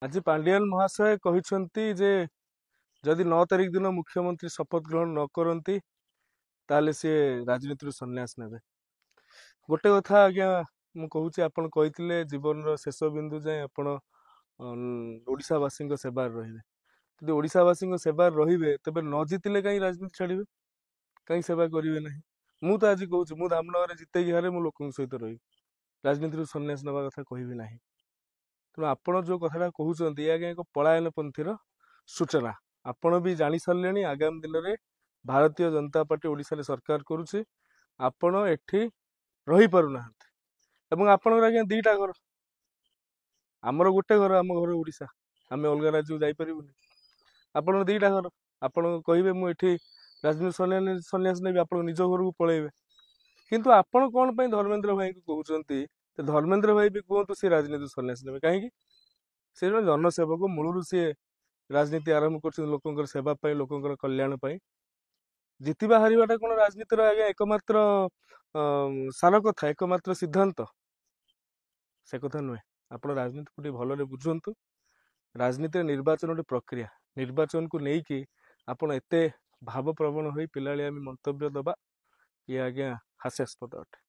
आज पांडियान महाशय कहते जे जदि 9 तारिख दिन मुख्यमंत्री शपथ ग्रहण न करती ताले सी राजनीति संन्यास नेबे। गोटे कथा आज्ञा मु कहूँ आपण कही जीवन शेष बिंदु जाए आपण ओडावासी सेवार रही यदि ओडावासी सेवार रे तेज न जीतिले कहीं राजनीति छाड़े कहीं सेवा करेंगे ना। मु तो आज कहूँ मु धामनगर जिते हारे मु लोक सहित रही राजनीति संन्यास नवा कथा कहबी ना। तेणु आपण जो कथा कहते आज्ञा एक पलायन पंथीर सूचना आपण भी जानी सारे आगामी दिन में भारतीय जनता पार्टी ओडिशा रे सरकार करुचे आपण एठी रही पारु ना। आपणकर आज्ञा दीटा घर आमर गोटे घर आम घर ओडिशा आम अलग राज्य जापरूनी आपण दीटा घर आपण कहे मुझे राजनीति संन्यास नेबी आप निज घर को पलैबे किंतु आपण कौन पे धर्मेंद्र भाई को कहते धर्मेंद्र भाई भी कहतु सी राजनीति संन्यास नेबे कहीं से जन जनसेवक मूलरू सी राजनीति आरंभ कर लोकंर सेवा लोकंर कल्याण जितवा हारिबाटा कौन राजनीतिर आज्ञा एकमात्र सार कथा एकमात्र सिद्धांत से कथा नुहे। आप राजनीति को भल बुझंतु राजनीति निर्वाचन गोटे प्रक्रिया निर्वाचन को लेकिन आपण एत भावप्रवण हो पिलालियामी मंतव्य दबा ये आज्ञा हास्यास्पद अटे।